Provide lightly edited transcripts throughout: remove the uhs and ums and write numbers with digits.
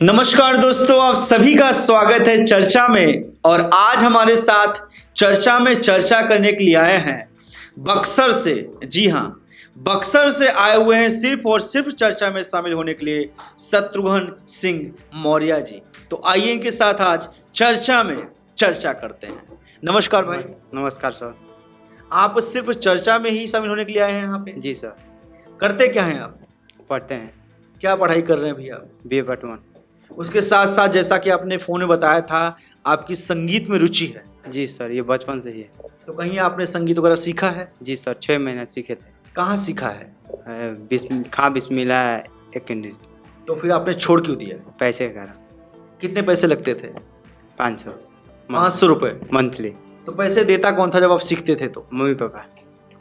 नमस्कार दोस्तों, आप सभी का स्वागत है चर्चा में। और आज हमारे साथ चर्चा में चर्चा करने के लिए आए हैं बक्सर से। जी हाँ, बक्सर से आए हुए हैं सिर्फ और सिर्फ चर्चा में शामिल होने के लिए शत्रुघ्न सिंह मौर्य जी। तो आइए इनके साथ आज चर्चा में चर्चा करते हैं। नमस्कार भाई। नमस्कार सर। आप सिर्फ चर्चा में ही शामिल होने के लिए आए हैं यहाँ पे? जी सर। करते क्या हैं आप? पढ़ते हैं। क्या पढ़ाई कर रहे हैं भैया? BA part 1। उसके साथ साथ जैसा कि आपने फोन में बताया था, आपकी संगीत में रुचि है। जी सर, ये बचपन से ही है। तो कहीं आपने संगीत वगैरह सीखा है? जी सर, 6 महीने सीखे थे। कहाँ सीखा है? खां बिस्मिल्ला एकेडमी। तो फिर आपने छोड़ क्यों दिया? पैसे के कारण। कितने पैसे लगते थे? 500 500 रुपये मंथली। तो पैसे देता कौन था जब आप सीखते थे? तो मम्मी पापा।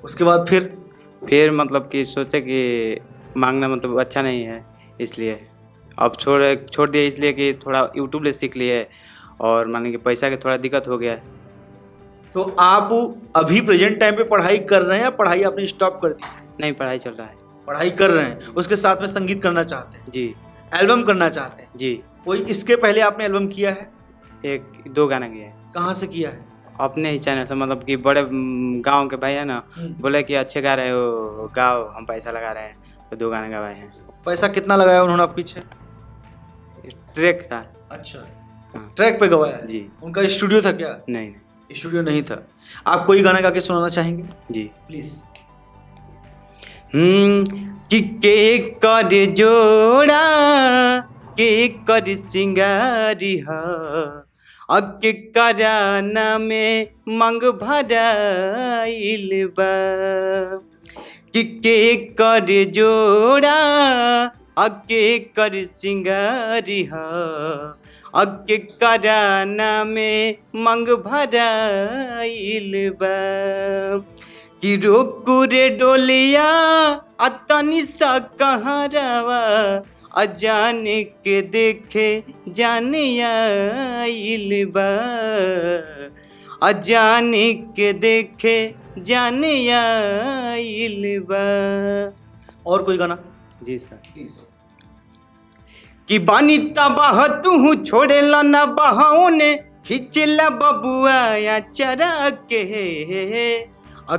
उसके बाद फिर मतलब कि सोचे कि मांगना मतलब अच्छा नहीं है, इसलिए अब छोड़ दिया। इसलिए कि थोड़ा यूट्यूब ले सीख लिए और माने कि पैसा के थोड़ा दिक्कत हो गया। तो आप अभी प्रेजेंट टाइम पे पढ़ाई कर रहे हैं या पढ़ाई आपने स्टॉप कर दी? नहीं, पढ़ाई चल रहा है। पढ़ाई कर रहे हैं, उसके साथ में संगीत करना चाहते हैं? जी। एल्बम करना चाहते हैं? जी। कोई इसके पहले आपने एल्बम किया है? 1-2 गाना किया है। कहाँ से किया है? अपने ही चैनल से, मतलब कि बड़े गांव के भाई है ना, बोले कि अच्छे गा रहे हो, गाओ, हम पैसा लगा रहे हैं। तो 2 गाने गवाए हैं। पैसा कितना लगाया उन्होंने आप पीछे? ट्रैक था। अच्छा, हाँ। ट्रैक पे गवाया है? जी। उनका स्टूडियो था क्या? नहीं। स्टूडियो नहीं था। आप कोई गाना गा के सुनाना चाहेंगे? जी प्लीज। कि के कर जोड़ा के कर सिंगारी के कराना में मंग भराइल बा। कि के कर जोड़ा के कर सिंगारी के कराना में मंग भराइल बा। कि रोकू रे डोलिया अतनी सा कहरावा अजान के देखे जाने आइल बा। अजान के देखे जाने आइल बा। और कोई गाना? जी सर। प्लीज। कि बानी तबाह तू छोड़ेला ना बहाओ ने खिंचला बबुआ या चरा के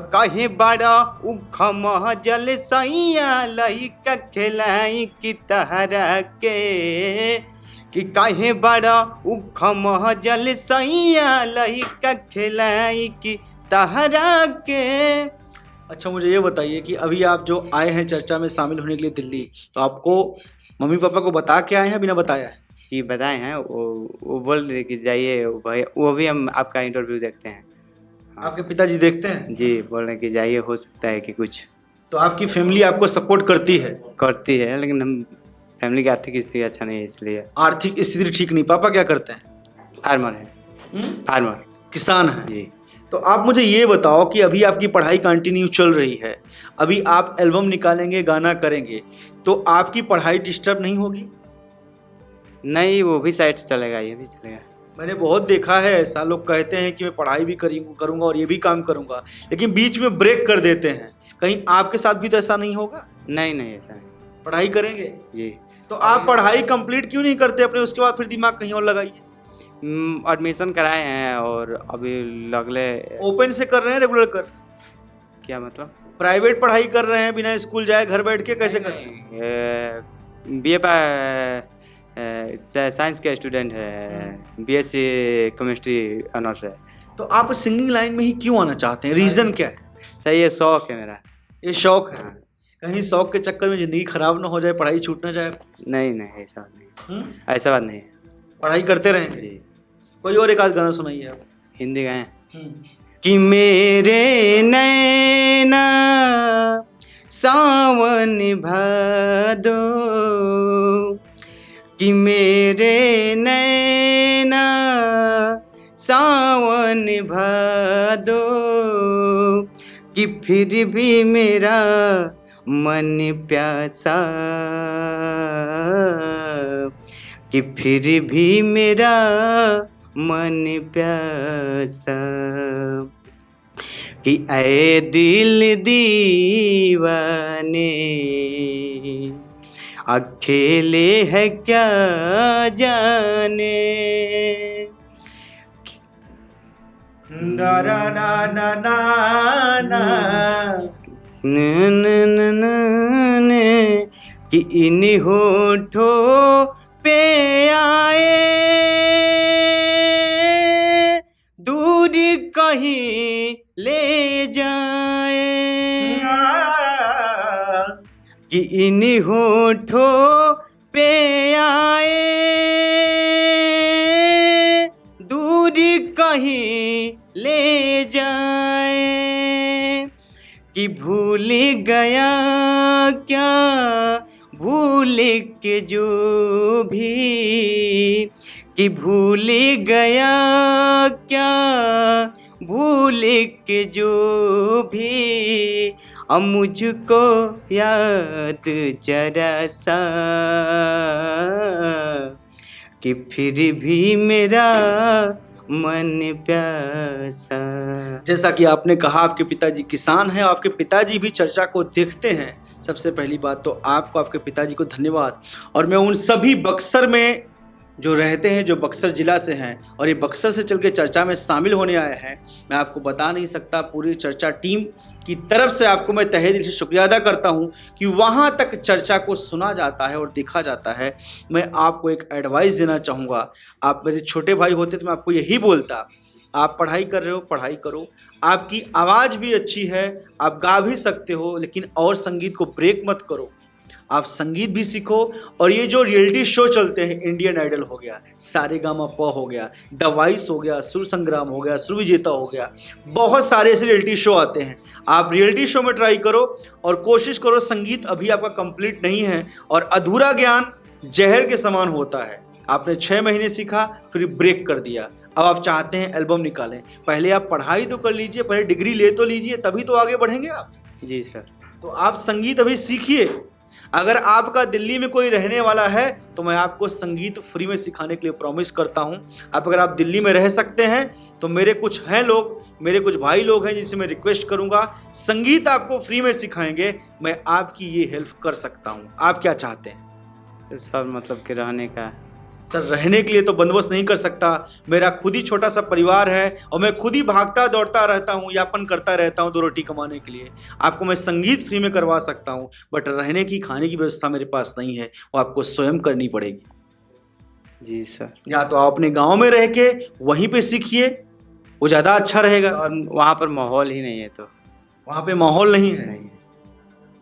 कहे बड़ा उखम जल सैया लइका खेलाई की तहरा के। कि कहे बड़ा उखम जल सैया लइका खेलाई की तहरा के। अच्छा, मुझे ये बताइए कि अभी आप जो आए हैं चर्चा में शामिल होने के लिए दिल्ली, तो आपको मम्मी पापा को बता के आए हैं बिना बताया है? जी बताए हैं। वो बोल रहे कि जाइए भाई, वो भी हम आपका इंटरव्यू देखते हैं। आपके पिताजी देखते हैं? जी, बोल रहे कि जाइए, हो सकता है कि कुछ। तो आपकी फैमिली आपको सपोर्ट करती है? लेकिन हम फैमिली की आर्थिक स्थिति अच्छा नहीं है, इसलिए। आर्थिक स्थिति ठीक नहीं। पापा क्या करते हैं? फार्मर है। फार्मर, किसान है। जी। तो आप मुझे ये बताओ कि अभी आपकी पढ़ाई कंटिन्यू चल रही है, अभी आप एल्बम निकालेंगे, गाना करेंगे, तो आपकी पढ़ाई डिस्टर्ब नहीं होगी? नहीं, वो भी साइड से चलेगा, ये भी चलेगा। मैंने बहुत देखा है ऐसा, लोग कहते हैं कि मैं पढ़ाई भी करूंगा और ये भी काम करूंगा, लेकिन बीच में ब्रेक कर देते हैं। कहीं आपके साथ भी तो ऐसा नहीं होगा? नहीं, ऐसा नहीं। पढ़ाई करेंगे जी। तो आप पढ़ाई कंप्लीट क्यों नहीं करते अपने, उसके बाद फिर दिमाग कहीं और लगाइए। एडमिशन कराए हैं और अभी लगले। ओपन से कर रहे हैं, रेगुलर कर? क्या मतलब? प्राइवेट पढ़ाई कर रहे हैं बिना स्कूल जाए, घर बैठ के कैसे कर रहे हैं? बीए साइंस के स्टूडेंट है, बीएससी केमिस्ट्री ऑनर्स है। तो आप सिंगिंग लाइन में ही क्यों आना चाहते हैं? रीजन क्या है? सही है, शौक है मेरा। ये शौक है? हाँ। कहीं शौक के चक्कर में जिंदगी खराब ना हो जाए, पढ़ाई छूट ना जाए? नहीं, ऐसा बात नहीं। ऐसा बात नहीं है। पढ़ाई करते रहेंगे? जी। कोई और एक आध गाना सुनाइए आप। हिंदी गाएं? कि मेरे नैना सावन भादो, कि मेरे नैना सावन भादो, कि फिर भी मेरा मन प्यासा, कि फिर भी मेरा मन प्यासा। कि ऐ दिल दीवाने अकेले है क्या जाने। ना ना ना ना ना ना न न न न न, कि इन होठों पे आए दूर कहीं ले जाए, कि इन होठों पे आए दूर कहीं ले जाए, कि भूल गया क्या भूल के जो भी, कि भूल गया क्या भूल के जो भी, अब मुझको याद जरा सा, कि फिर भी मेरा मन प्यासा। जैसा कि आपने कहा आपके पिताजी किसान हैं, आपके पिताजी भी चर्चा को देखते हैं। सबसे पहली बात तो आपको, आपके पिताजी को धन्यवाद। और मैं उन सभी बक्सर में जो रहते हैं, जो बक्सर जिला से हैं और ये बक्सर से चल के चर्चा में शामिल होने आए हैं, मैं आपको बता नहीं सकता। पूरी चर्चा टीम की तरफ से आपको मैं तहे दिल से शुक्रिया अदा करता हूं कि वहां तक चर्चा को सुना जाता है और देखा जाता है। मैं आपको एक एडवाइस देना चाहूँगा। आप मेरे छोटे भाई होते तो मैं आपको यही बोलता, आप पढ़ाई कर रहे हो, पढ़ाई करो। आपकी आवाज़ भी अच्छी है, आप गा भी सकते हो, लेकिन और संगीत को ब्रेक मत करो। आप संगीत भी सीखो। और ये जो रियलिटी शो चलते हैं, इंडियन आइडल हो गया, सारेगामापा हो गया, द वॉइस हो गया, सुर संग्राम हो गया, सुर विजेता हो गया, बहुत सारे ऐसे रियलिटी शो आते हैं। आप रियलिटी शो में ट्राई करो और कोशिश करो। संगीत अभी आपका कंप्लीट नहीं है और अधूरा ज्ञान जहर के समान होता है। आपने 6 महीने सीखा, फिर ब्रेक कर दिया। अब आप चाहते हैं एल्बम निकालें। पहले आप पढ़ाई तो कर लीजिए, पहले डिग्री ले तो लीजिए, तभी तो आगे बढ़ेंगे आप। जी सर। तो आप संगीत अभी सीखिए। अगर आपका दिल्ली में कोई रहने वाला है तो मैं आपको संगीत फ्री में सिखाने के लिए प्रॉमिस करता हूं। अगर आप दिल्ली में रह सकते हैं तो मेरे कुछ हैं लोग, मेरे कुछ भाई लोग हैं जिनसे मैं रिक्वेस्ट करूंगा, संगीत आपको फ्री में सिखाएंगे। मैं आपकी ये हेल्प कर सकता हूं। आप क्या चाहते हैं? तो सर मतलब कि रहने का, सर रहने के लिए तो बंदोबस्त नहीं कर सकता। मेरा खुद ही छोटा सा परिवार है और मैं खुद ही भागता दौड़ता रहता हूँ, यापन करता रहता हूँ 2 रोटी कमाने के लिए। आपको मैं संगीत फ्री में करवा सकता हूँ, बट रहने की, खाने की व्यवस्था मेरे पास नहीं है, वो आपको स्वयं करनी पड़ेगी। जी सर। या तो आप अपने गाँव में रह के वहीं पे सीखिए, वो ज़्यादा अच्छा रहेगा। और वहाँ पर माहौल ही नहीं है, तो वहाँ पे माहौल नहीं है, नहीं है।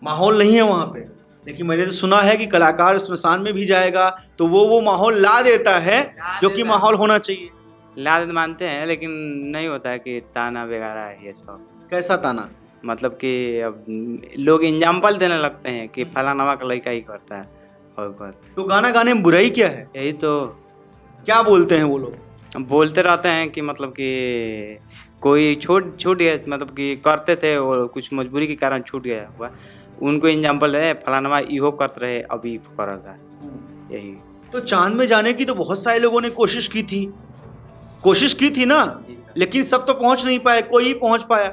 माहौल नहीं है वहाँ पे। लेकिन मैंने तो सुना है कि कलाकार स्मशान में भी जाएगा तो वो माहौल ला देता है जो कि माहौल होना चाहिए। लाद मानते हैं, लेकिन नहीं होता है कि ताना वगैरह है ये सब। कैसा ताना? मतलब कि अब लोग एग्जाम्पल देने लगते हैं कि फलाना का लड़का ही करता है और करता है। तो गाना गाने में बुराई क्या है? यही तो क्या बोलते हैं वो लोग? बोलते रहते हैं कि मतलब कि कोई छूट गया, मतलब कि करते थे और कुछ मजबूरी के कारण छूट गया हुआ, उनको एग्जाम्पल है फलाना इहो करते रहे, अभी कर रहा है। यही तो चांद में जाने की तो बहुत सारे लोगों ने कोशिश की थी ना, लेकिन सब तो पहुंच नहीं पाए, कोई ही पहुंच पाया।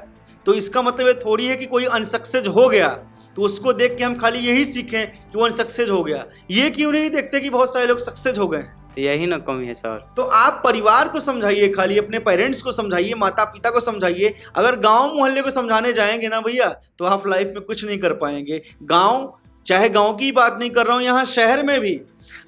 तो इसका मतलब ये थोड़ी है कि कोई अनसक्सेस हो गया तो उसको देख के हम खाली यही सीखें कि वो अनसक्सेस हो गया। ये क्यों नहीं देखते कि बहुत सारे लोग सक्सेस हो गए? तो यही ना कमी है सर। तो आप परिवार को समझाइए, खाली अपने पेरेंट्स को समझाइए, माता पिता को समझाइए। अगर गांव मोहल्ले को समझाने जाएंगे ना भैया, तो आप लाइफ में कुछ नहीं कर पाएंगे। गांव, चाहे गांव की बात नहीं कर रहा हूं, यहाँ शहर में भी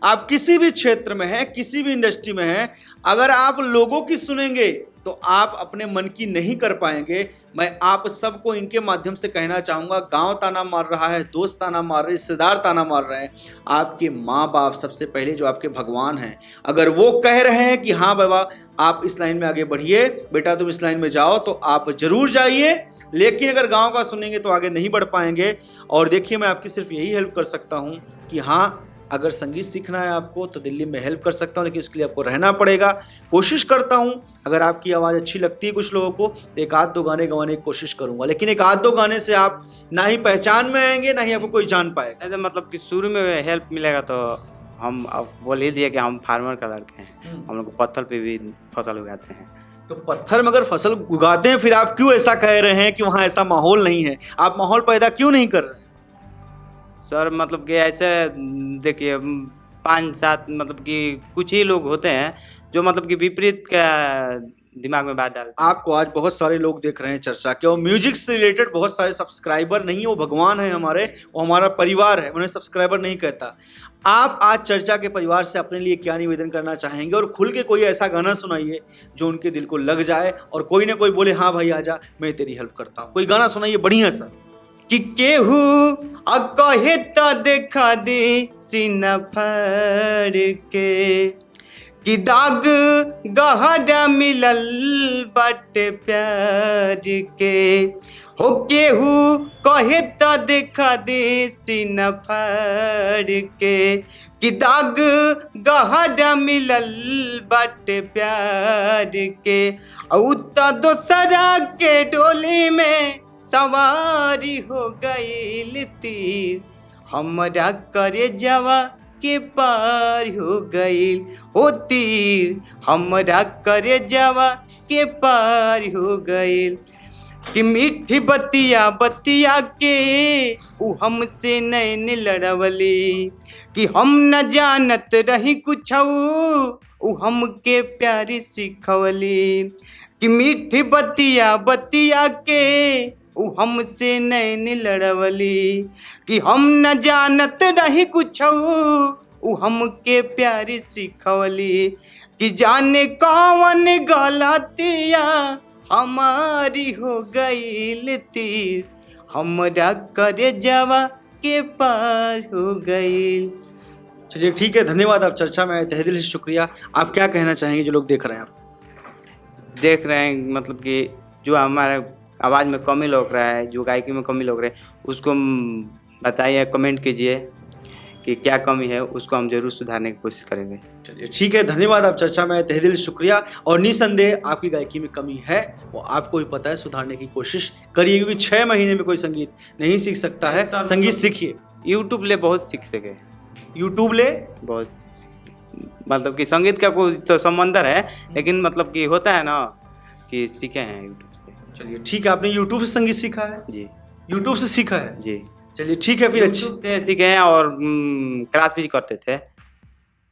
आप किसी भी क्षेत्र में हैं, किसी भी इंडस्ट्री में हैं, अगर आप लोगों की सुनेंगे तो आप अपने मन की नहीं कर पाएंगे। मैं आप सबको इनके माध्यम से कहना चाहूँगा, गांव ताना मार रहा है, दोस्त ताना मार रहे, रिश्तेदार ताना मार रहे हैं, आपके माँ बाप सबसे पहले जो आपके भगवान हैं, अगर वो कह रहे हैं कि हाँ बाबा आप इस लाइन में आगे बढ़िए, बेटा तुम इस लाइन में जाओ, तो आप जरूर जाइए। लेकिन अगर गाँव का सुनेंगे तो आगे नहीं बढ़ पाएंगे। और देखिए, मैं आपकी सिर्फ यही हेल्प कर सकता हूँ कि हाँ, अगर संगीत सीखना है आपको तो दिल्ली में हेल्प कर सकता हूँ, लेकिन उसके लिए आपको रहना पड़ेगा। कोशिश करता हूँ, अगर आपकी आवाज़ अच्छी लगती है कुछ लोगों को, तो 1-2 गाने गवाने की कोशिश करूँगा। लेकिन 1-2 गाने से आप ना ही पहचान में आएंगे, ना ही आपको कोई जान पाएगा। ऐसे मतलब कि शुरू में हेल्प मिलेगा तो हम, अब बोल ही दिए कि हम फार्मर का लड़के हैं, हम लोग पत्थर पे भी फसल उगाते हैं। तो पत्थर में अगर फसल उगाते हैं, फिर आप क्यों ऐसा कह रहे हैं कि वहाँ ऐसा माहौल नहीं है? आप माहौल पैदा क्यों नहीं कर रहे हैं? सर मतलब कि ऐसे देखिए 5-7 मतलब कि कुछ ही लोग होते हैं जो मतलब कि विपरीत का दिमाग में बात डालते हैं। आपको आज बहुत सारे लोग देख रहे हैं चर्चा के, और म्यूजिक से रिलेटेड बहुत सारे सब्सक्राइबर नहीं है, वो भगवान है हमारे, वो हमारा परिवार है, उन्हें सब्सक्राइबर नहीं कहता। आप आज चर्चा के परिवार से अपने लिए क्या निवेदन करना चाहेंगे, और खुल के कोई ऐसा गाना सुनाइए जो उनके दिल को लग जाए और कोई ना कोई बोले हाँ भाई आजा मैं तेरी हेल्प करता हूँ। कोई गाना सुनाइए बढ़िया सा। कि केहू कहे तो देखा दे सीना फाड़ के, कि दाग गहरा मिलल बाटे प्यार के। हो केहू कहे तो देखा दे सीना फाड़ के, कि दाग गहरा मिलल बाटे प्यार के। औ त दोसरा के डोली में सवारी हो गईल तीर, हमरा करे जावा के पार हो गईल हो तीर, हमरा करे जावा के पार हो गईल। कि मीठी बतिया बतिया के उ हमसे नैन लड़वली, कि हम न जानत रही कुछ उ हमके प्यारी सिखवली। कि मीठी बतिया बतिया के उ हमसे नैन लड़वली, कि हम न जानत रही कुछ उ हमके प्यारी सिखवली। कि जाने कौन गलतिया हमारी हो गईल तीर, हमरा करे जावा के पार हो गईल। चलिए ठीक है, धन्यवाद, आप चर्चा में आए, तहे दिल से शुक्रिया। आप क्या कहना चाहेंगे जो लोग देख रहे हैं? आप देख रहे हैं मतलब कि जो हमारे आवाज़ में कमी लग रहा है, जो गायकी में कमी लग रहा है, उसको बताइए, कमेंट कीजिए कि क्या कमी है, उसको हम जरूर सुधारने की कोशिश करेंगे। चलिए ठीक है, धन्यवाद, आप चर्चा में आए, तहे दिल से शुक्रिया। और निसंदेह आपकी गायकी में कमी है, वो आपको भी पता है, सुधारने की कोशिश करिए, क्योंकि 6 महीने में कोई संगीत नहीं सीख सकता है। संगीत सीखिए, यूट्यूब ले बहुत सीख सके, यूट्यूब ले बहुत मतलब कि संगीत का कोई तो समंदर है, लेकिन मतलब कि होता है ना कि सीखे हैं यूट्यूब से। चलिए ठीक है, आपने यूट्यूब से संगीत सीखा है? जी, यूट्यूब से सीखा है जी। चलिए ठीक है, फिर अच्छी यूट्यूब से सीखे हैं और क्लास भी करते थे।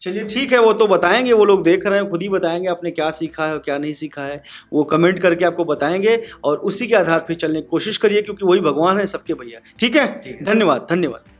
चलिए ठीक है, वो तो बताएंगे, वो लोग देख रहे हैं, खुद ही बताएंगे आपने क्या सीखा है और क्या नहीं सीखा है, वो कमेंट करके आपको बताएंगे, और उसी के आधार पर चलने की कोशिश करिए, क्योंकि वही भगवान है सबके भैया। ठीक है, धन्यवाद, धन्यवाद।